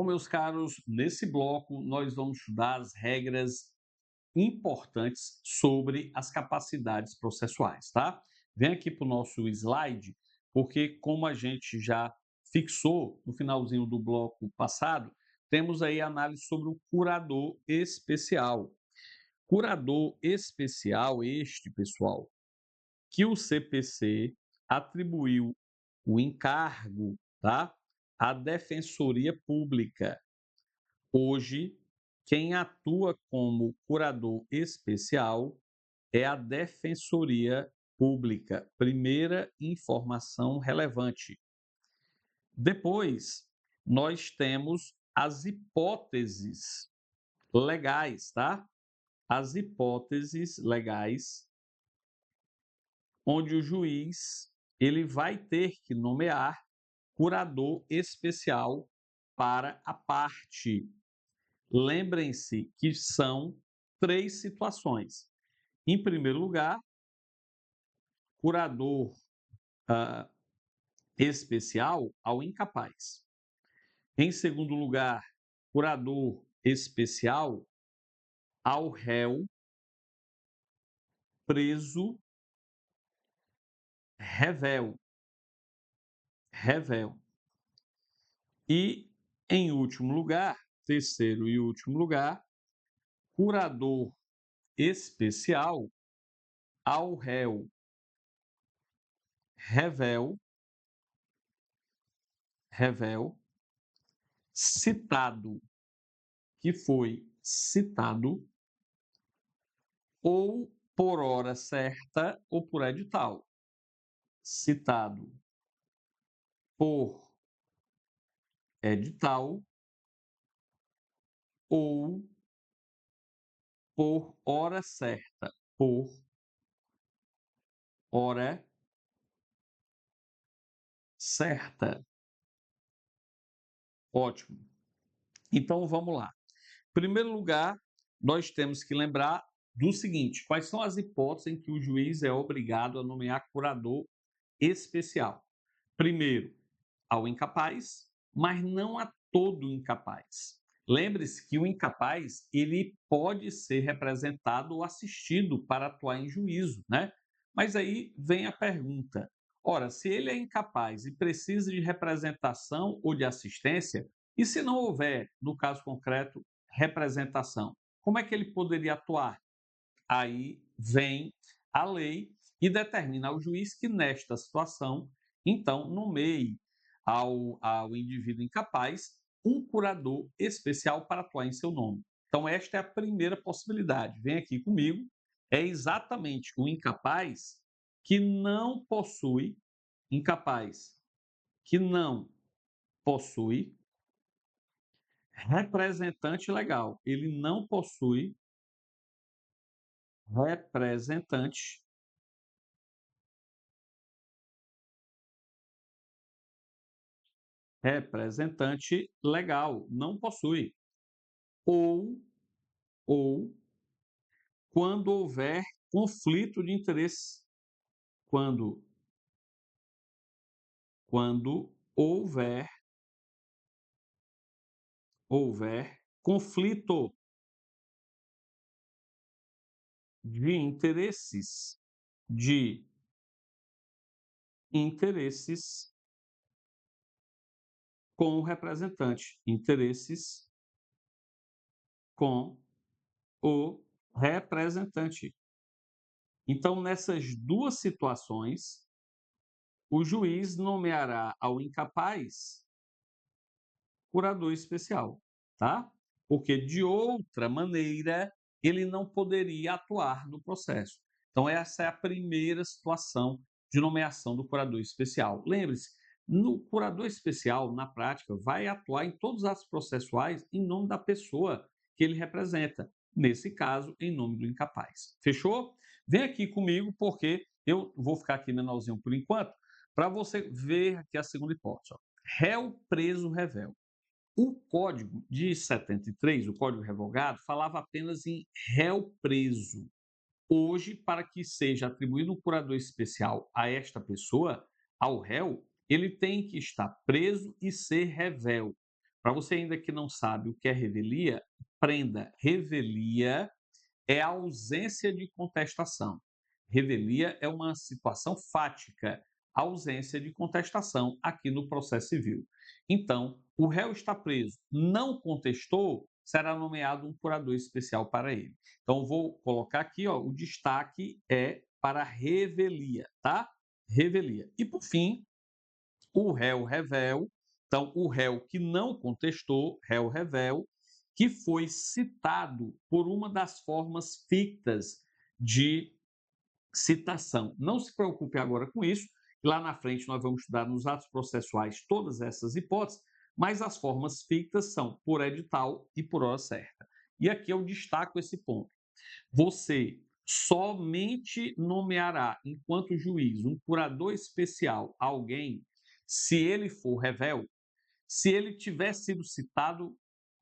Bom, meus caros, nesse bloco nós vamos estudar as regras importantes sobre as capacidades processuais, tá? Vem aqui para o nosso slide, porque como a gente já fixou no finalzinho do bloco passado, temos aí a análise sobre o curador especial. Curador especial este, pessoal, que o CPC atribuiu o encargo, tá? À Defensoria Pública. Hoje, quem atua como curador especial é a Defensoria Pública. Primeira informação relevante. Depois, nós temos as hipóteses legais, tá? As hipóteses legais, onde o juiz ele vai ter que nomear curador especial para a parte. Lembrem-se que são três situações. Em primeiro lugar, curador ah, especial ao incapaz. Em segundo lugar, curador especial ao réu preso revel. Revel. E, em último lugar, terceiro e último lugar, curador especial ao réu revel, revel, citado, que foi citado, ou por hora certa ou por edital. Citado por edital ou por hora certa, por hora certa. Ótimo. Então vamos lá. Em primeiro lugar, nós temos que lembrar do seguinte: quais são as hipóteses em que o juiz é obrigado a nomear curador especial? Primeiro, ao incapaz, mas não a todo incapaz. Lembre-se que o incapaz ele pode ser representado ou assistido para atuar em juízo, né? Mas aí vem a pergunta: ora, se ele é incapaz e precisa de representação ou de assistência, e se não houver, no caso concreto, representação, como é que ele poderia atuar? Aí vem a lei e determina ao juiz que, nesta situação, então, nomeie ao indivíduo incapaz um curador especial para atuar em seu nome. Então, esta é a primeira possibilidade. Vem aqui comigo. É exatamente o incapaz que não possui, incapaz que não possui representante legal. Ele não possui representante legal, não possui. Ou quando houver conflito de interesse. Quando, quando houver conflito de interesses com o representante, interesses com o representante. Então, nessas duas situações, o juiz nomeará ao incapaz curador especial, tá? Porque de outra maneira ele não poderia atuar no processo. Então essa é a primeira situação de nomeação do curador especial. Lembre-se, no curador especial, na prática, vai atuar em todos os atos processuais em nome da pessoa que ele representa. Nesse caso, em nome do incapaz. Fechou? Vem aqui comigo, porque eu vou ficar aqui menorzinho por enquanto, para você ver aqui a segunda hipótese. Ó. Réu preso revel. O Código de 73, o Código Revogado, falava apenas em réu preso. Hoje, para que seja atribuído um curador especial a esta pessoa, ao réu, ele tem que estar preso e ser revel. Para você ainda que não sabe o que é revelia, prenda. Revelia é a ausência de contestação. Revelia é uma situação fática, ausência de contestação aqui no processo civil. Então, o réu está preso, não contestou, será nomeado um curador especial para ele. Então, vou colocar aqui, ó, o destaque é para revelia, tá? Revelia. E, por fim, o réu revel, então, o réu que não contestou, réu revel, que foi citado por uma das formas fictas de citação. Não se preocupe agora com isso, lá na frente nós vamos estudar nos atos processuais todas essas hipóteses, mas as formas fictas são por edital e por hora certa. E aqui eu destaco esse ponto. Você somente nomeará, enquanto juiz, um curador especial alguém se ele for revel, se ele tiver sido citado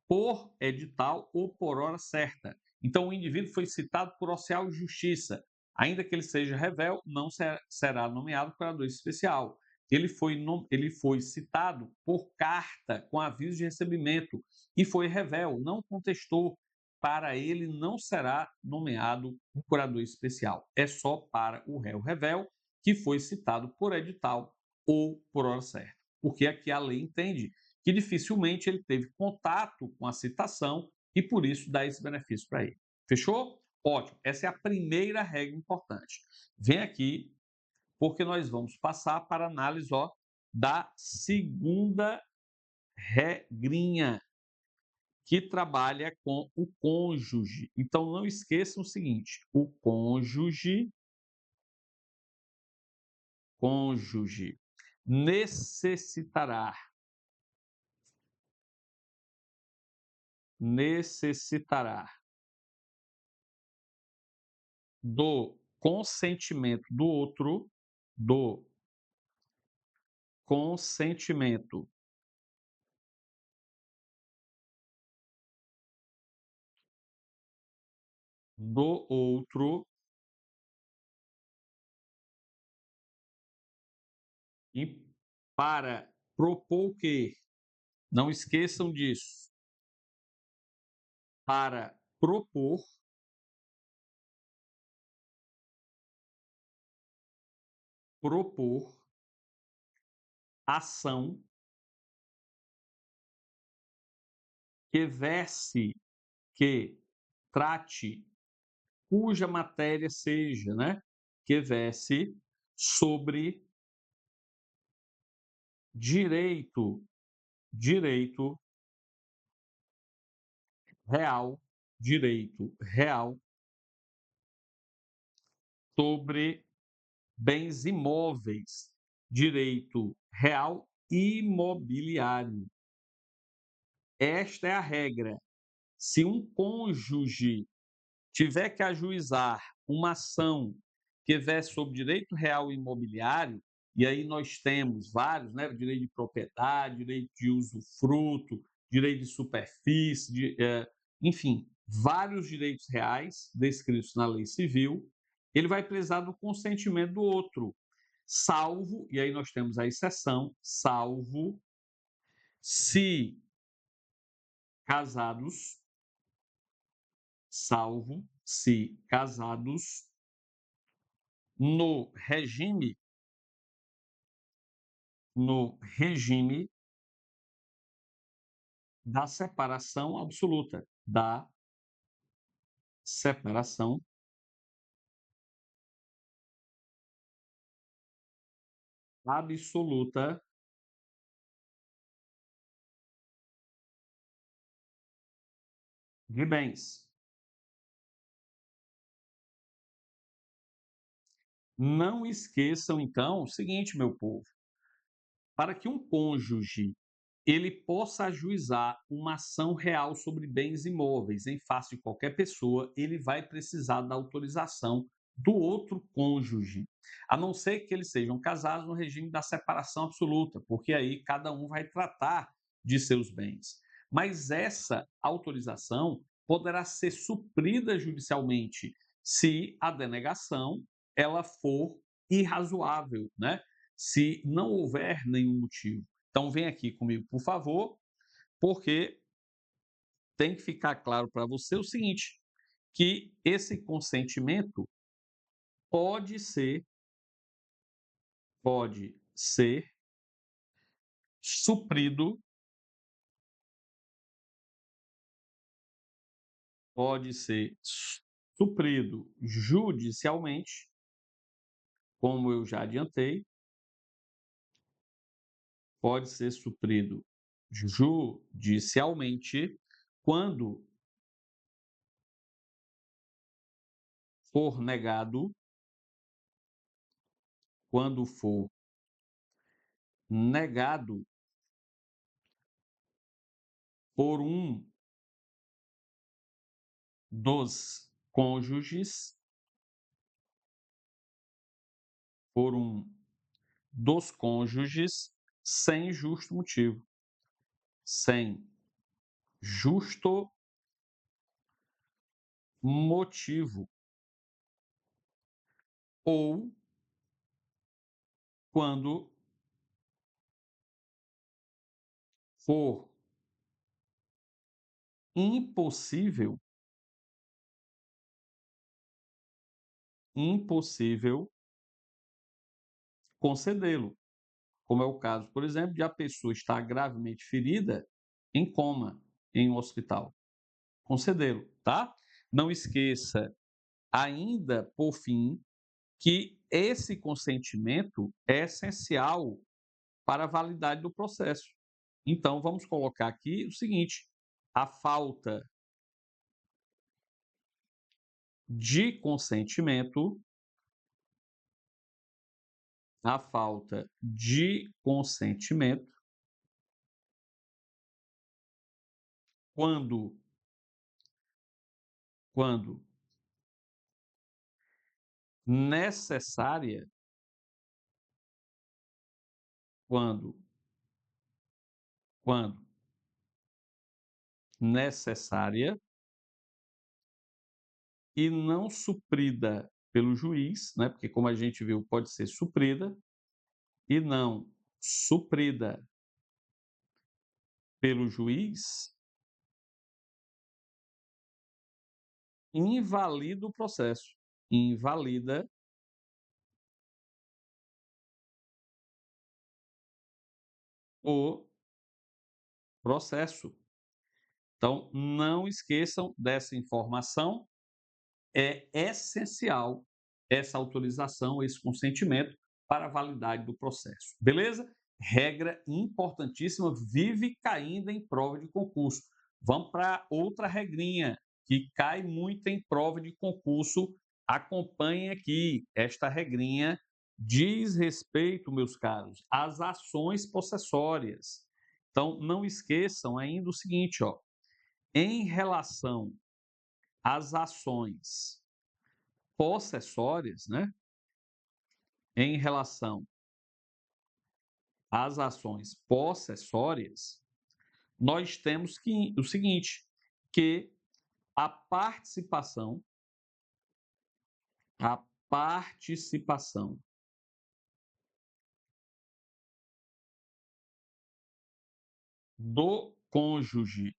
por edital ou por hora certa. Então, o indivíduo foi citado por oficial de justiça. Ainda que ele seja revel, não será nomeado curador especial. Ele foi citado por carta com aviso de recebimento e foi revel, não contestou. Para ele não será nomeado um curador especial. É só para o réu revel que foi citado por edital ou por hora certa. Porque aqui a lei entende que dificilmente ele teve contato com a citação e por isso dá esse benefício para ele. Fechou? Ótimo. Essa é a primeira regra importante. Vem aqui, porque nós vamos passar para a análise ó, da segunda regrinha, que trabalha com o cônjuge. Então, não esqueçam o seguinte: o cônjuge necessitará do consentimento do consentimento do outro e para propor o quê? Não esqueçam disso. Para propor ação que verse, que trate, cuja matéria seja, né? Que verse sobre direito real, direito real sobre bens imóveis, direito real imobiliário. Esta é a regra. Se um cônjuge tiver que ajuizar uma ação que verse sobre direito real imobiliário, e aí nós temos vários, né? Direito de propriedade, direito de usufruto, direito de superfície, enfim, vários direitos reais descritos na lei civil, ele vai precisar do consentimento do outro, salvo, e aí nós temos a exceção, salvo se casados, salvo se casados no regime da separação absoluta, da separação absoluta de bens. Não esqueçam, então, o seguinte, meu povo: para que um cônjuge ele possa ajuizar uma ação real sobre bens imóveis em face de qualquer pessoa, ele vai precisar da autorização do outro cônjuge, a não ser que eles sejam casados no regime da separação absoluta, porque aí cada um vai tratar de seus bens. Mas essa autorização poderá ser suprida judicialmente se a denegação ela for irrazoável, né? Se não houver nenhum motivo. Então, vem aqui comigo, por favor. Porque tem que ficar claro para você o seguinte, que esse consentimento pode ser suprido, pode ser suprido judicialmente, como eu já adiantei, pode ser suprido judicialmente quando for negado, quando for negado por um dos cônjuges, por um dos cônjuges, sem justo motivo, sem justo motivo, ou quando for impossível concedê-lo, como é o caso, por exemplo, de a pessoa estar gravemente ferida em coma em um hospital. Concedê-lo, tá? Não esqueça ainda, por fim, que esse consentimento é essencial para a validade do processo. Então, vamos colocar aqui o seguinte: a falta de consentimento, a falta de consentimento, quando, quando necessária, quando, quando necessária e não suprida pelo juiz, né? Porque como a gente viu, pode ser suprida e não suprida pelo juiz, invalida o processo, invalida o processo. Então, não esqueçam dessa informação, é essencial essa autorização, esse consentimento para a validade do processo. Beleza? Regra importantíssima, vive caindo em prova de concurso. Vamos para outra regrinha que cai muito em prova de concurso. Acompanhe aqui. Esta regrinha diz respeito, meus caros, às ações possessórias. Então, não esqueçam ainda o seguinte, ó, em relação às ações possessórias, né? Em relação às ações possessórias, nós temos que o seguinte, que a participação, a participação do cônjuge,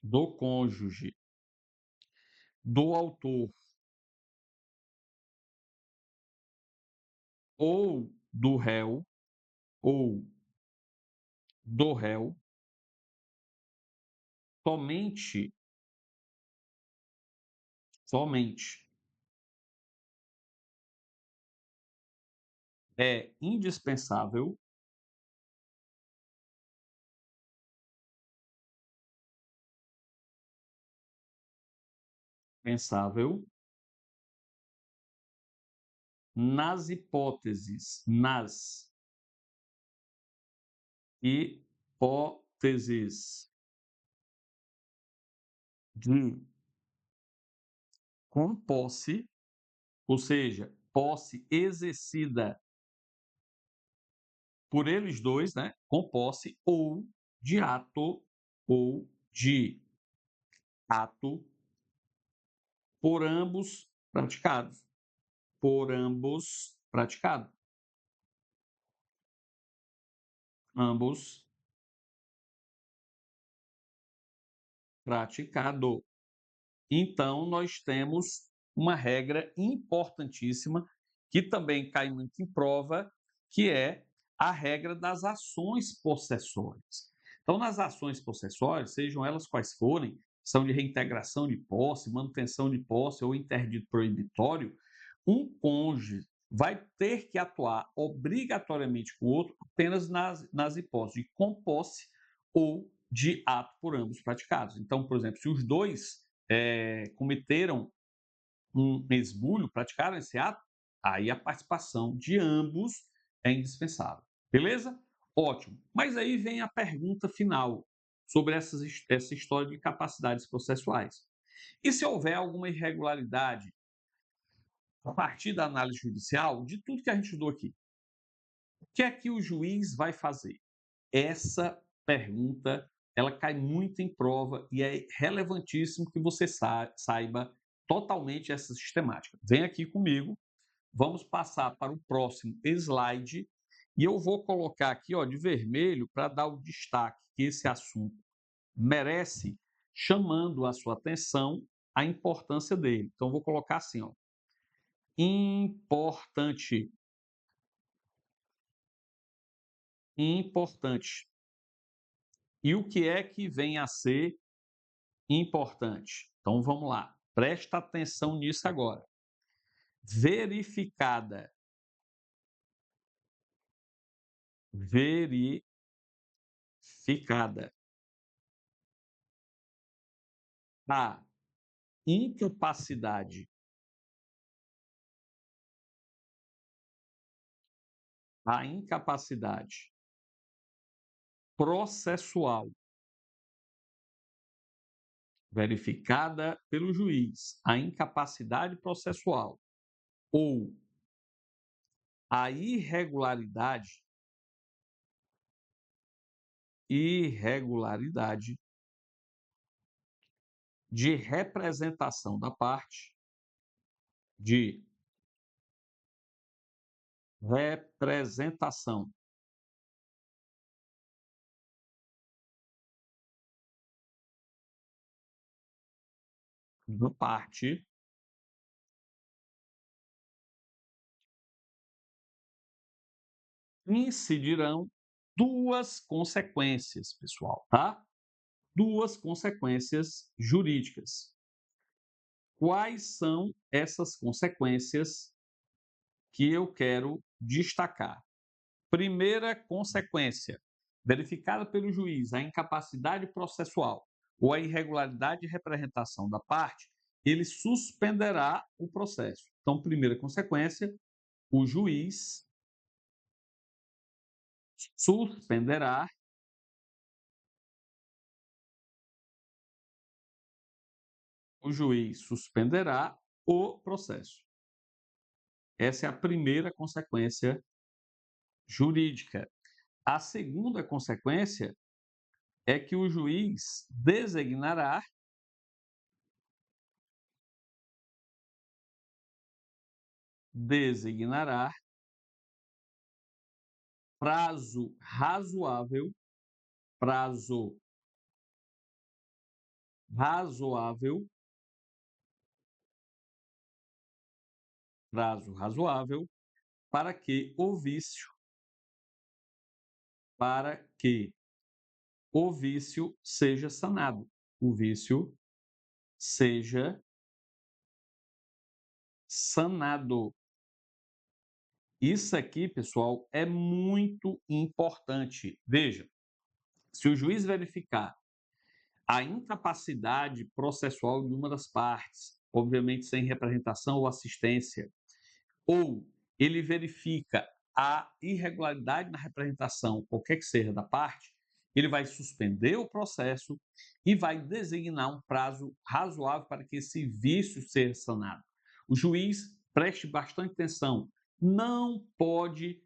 do cônjuge, do autor ou do réu, ou do réu, somente, somente é indispensável, pensável, nas hipóteses de com posse, ou seja, posse exercida por eles dois, né, com posse, ou de ato por ambos praticados, por ambos praticado. ambos praticado. Então, nós temos uma regra importantíssima, que também cai muito em prova, que é a regra das ações possessórias. Então, nas ações possessórias, sejam elas quais forem, são de reintegração de posse, manutenção de posse ou interdito proibitório, um cônjuge vai ter que atuar obrigatoriamente com o outro apenas nas hipóteses de composse ou de ato por ambos praticados. Então, por exemplo, se os dois cometeram um esbulho, praticaram esse ato, aí a participação de ambos é indispensável. Beleza? Ótimo. Mas aí vem a pergunta final sobre essa história de capacidades processuais. E se houver alguma irregularidade a partir da análise judicial de tudo que a gente estudou aqui? O que é que o juiz vai fazer? Essa pergunta, ela cai muito em prova e é relevantíssimo que você saiba totalmente essa sistemática. Vem aqui comigo, vamos passar para o próximo slide e eu vou colocar aqui, ó, de vermelho para dar o destaque que esse assunto merece, chamando a sua atenção a importância dele. Então vou colocar assim, ó, importante, importante. E o que é que vem a ser importante? Então vamos lá, presta atenção nisso agora. Verificada, verificada a incapacidade, a incapacidade processual verificada pelo juiz, a incapacidade processual ou a irregularidade de representação da parte, de representação da parte incidirão duas consequências, pessoal, tá? Duas consequências jurídicas. Quais são essas consequências que eu quero destacar? Primeira consequência, verificada pelo juiz a incapacidade processual ou a irregularidade de representação da parte, ele suspenderá o processo. Então, primeira consequência, o juiz suspenderá o processo. Essa é a primeira consequência jurídica. A segunda consequência é que o juiz designará prazo razoável, prazo razoável, prazo razoável para que o vício, para que o vício seja sanado. O vício seja sanado. Isso aqui, pessoal, é muito importante. Veja, se o juiz verificar a incapacidade processual de uma das partes, obviamente sem representação ou assistência, ou ele verifica a irregularidade na representação, qualquer que seja da parte, ele vai suspender o processo e vai designar um prazo razoável para que esse vício seja sanado. O juiz, preste bastante atenção, não pode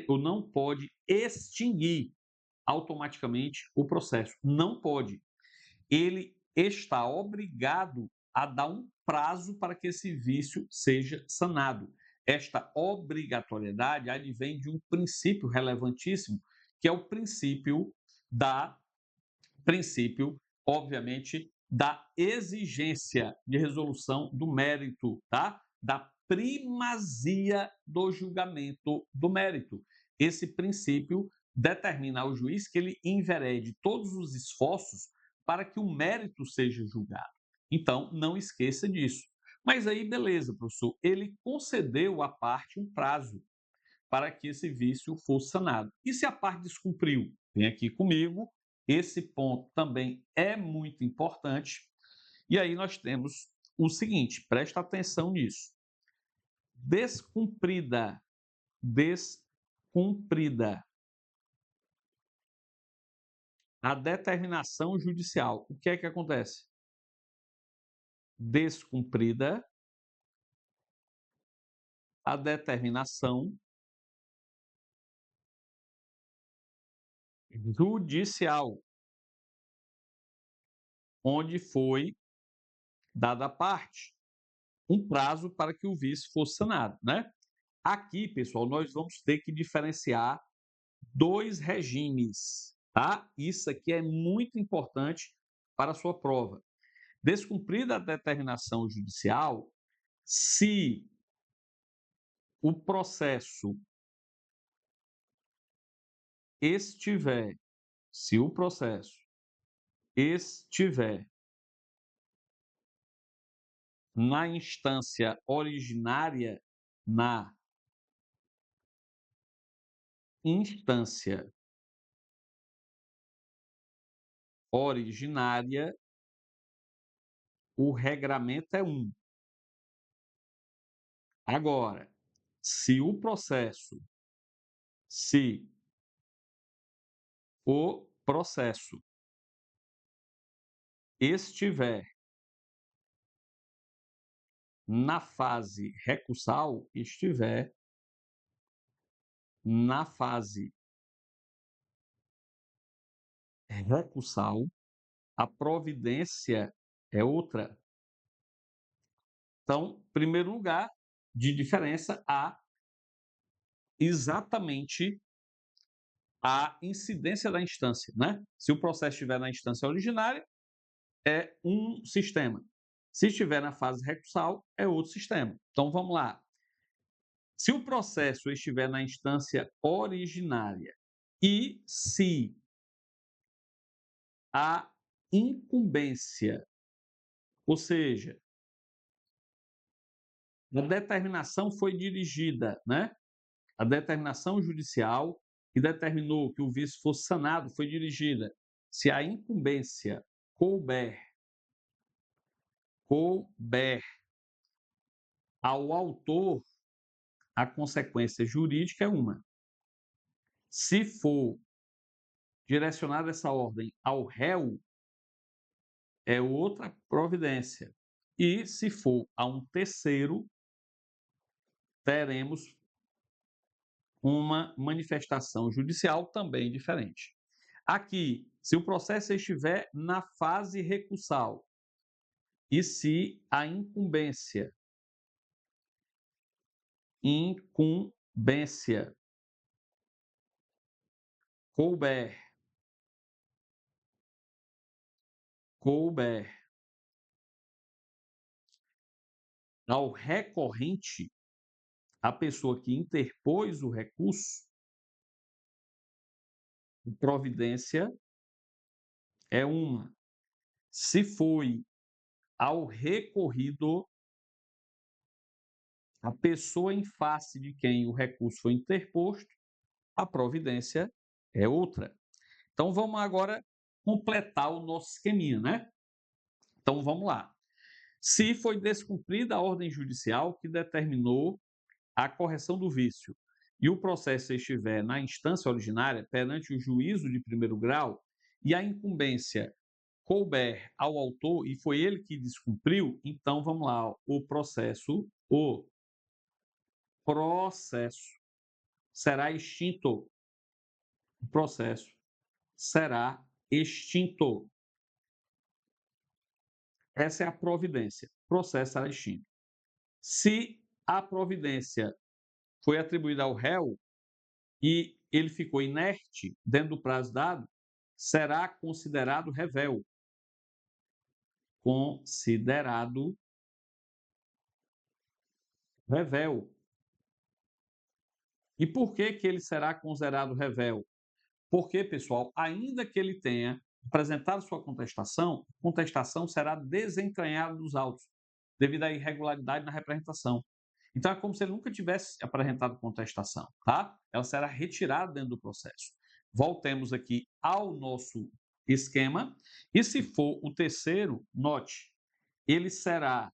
ou não pode extinguir automaticamente o processo. Não pode. Ele está obrigado a dar um prazo para que esse vício seja sanado. Esta obrigatoriedade advém de um princípio relevantíssimo que é o princípio, obviamente, da exigência de resolução do mérito, tá? Da primazia do julgamento do mérito. Esse princípio determina ao juiz que ele enverede todos os esforços para que o mérito seja julgado. Então, não esqueça disso. Mas aí, beleza, professor, ele concedeu à parte um prazo para que esse vício fosse sanado. E se a parte descumpriu? Vem aqui comigo, esse ponto também é muito importante. E aí nós temos o seguinte, presta atenção nisso. Descumprida a determinação judicial. O que é que acontece? Descumprida a determinação judicial, onde foi dada a parte um prazo para que o vício fosse sanado, né? Aqui, pessoal, nós vamos ter que diferenciar dois regimes, tá? Isso aqui é muito importante para a sua prova. Descumprida a determinação judicial, se o processo estiver, se o processo estiver na instância originária, na instância originária, o regramento é um. Agora, se o processo estiver na fase recursal, na fase recursal, a providência é outra. Então, em primeiro lugar, de diferença, há exatamente a incidência da instância, né? Se o processo estiver na instância originária, é um sistema. Se estiver na fase recursal, é outro sistema. Então, vamos lá. Se o processo estiver na instância originária e se a incumbência, ou seja, a determinação foi dirigida, né? A determinação judicial que determinou que o vício fosse sanado foi dirigida. Se a incumbência couber ao autor, a consequência jurídica é uma. Se for direcionada essa ordem ao réu, é outra providência. E se for a um terceiro, teremos uma manifestação judicial também diferente. Aqui, se o processo estiver na fase recursal e se a incumbência couber ao recorrente, a pessoa que interpôs o recurso, a providência é uma. Se foi ao recorrido, a pessoa em face de quem o recurso foi interposto, a providência é outra. Então vamos agora completar o nosso esqueminha, né? Então vamos lá. Se foi descumprida a ordem judicial que determinou a correção do vício e o processo estiver na instância originária perante o juízo de primeiro grau e a incumbência couber ao autor e foi ele que descumpriu, então vamos lá, o processo será extinto. O processo será extinto. Essa é a providência. O processo será extinto. Se a providência foi atribuída ao réu e ele ficou inerte dentro do prazo dado, será considerado rével. Considerado rével. E por que que ele será considerado rével? Porque, pessoal, ainda que ele tenha apresentado sua contestação, a contestação será desentranhada dos autos, devido à irregularidade na representação. Então, é como se ele nunca tivesse apresentado contestação, tá? Ela será retirada dentro do processo. Voltemos aqui ao nosso esquema. E se for o terceiro, note, ele será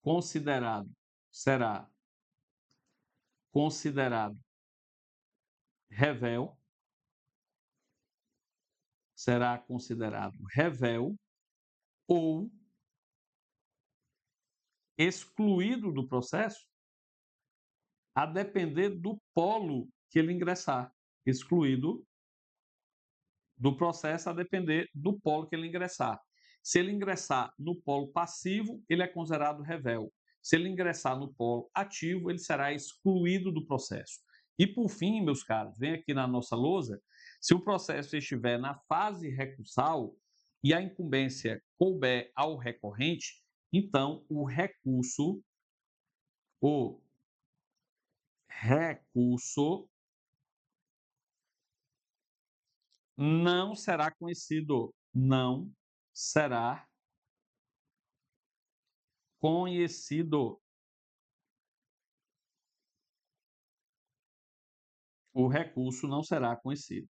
considerado, será considerado rével, será considerado rével ou excluído do processo, a depender do polo que ele ingressar. Excluído do processo a depender do polo que ele ingressar. Se ele ingressar no polo passivo, ele é considerado rével. Se ele ingressar no polo ativo, ele será excluído do processo. E por fim, meus caros, vem aqui na nossa lousa, se o processo estiver na fase recursal e a incumbência couber ao recorrente, então o recurso não será conhecido, não será conhecido. O recurso não será conhecido.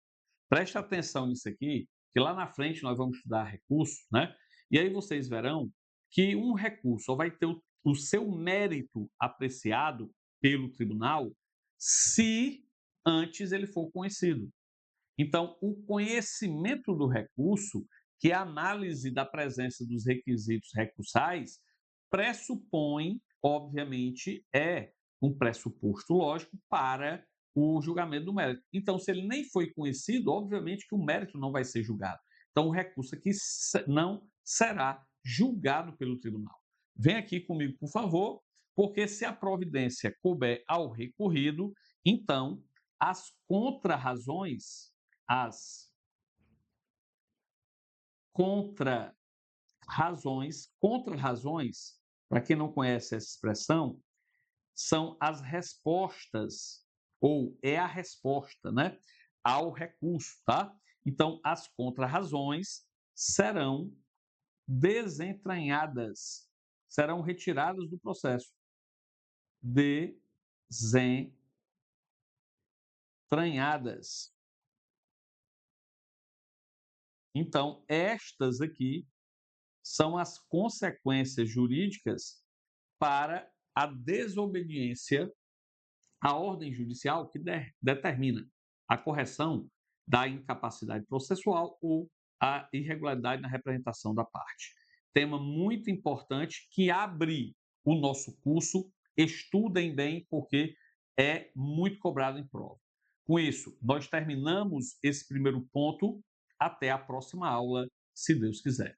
Preste atenção nisso aqui, que lá na frente nós vamos estudar recurso, né? E aí vocês verão que um recurso só vai ter o seu mérito apreciado pelo tribunal se antes ele for conhecido. Então, o conhecimento do recurso, que é a análise da presença dos requisitos recursais, pressupõe, obviamente, é um pressuposto lógico para o julgamento do mérito. Então, se ele nem foi conhecido, obviamente que o mérito não vai ser julgado. Então, o recurso aqui não será julgado pelo tribunal. Vem aqui comigo, por favor, porque se a providência couber ao recorrido, então as contrarrazões, as contrarrazões, para quem não conhece essa expressão, são as respostas, ou é a resposta, né, ao recurso, tá? Então, as contrarrazões serão desentranhadas, serão retiradas do processo. Desentranhadas. Então, estas aqui são as consequências jurídicas para a desobediência à ordem judicial que determina a correção da incapacidade processual ou a irregularidade na representação da parte. Tema muito importante que abre o nosso curso. Estudem bem, porque é muito cobrado em prova. Com isso, nós terminamos esse primeiro ponto. Até a próxima aula, se Deus quiser.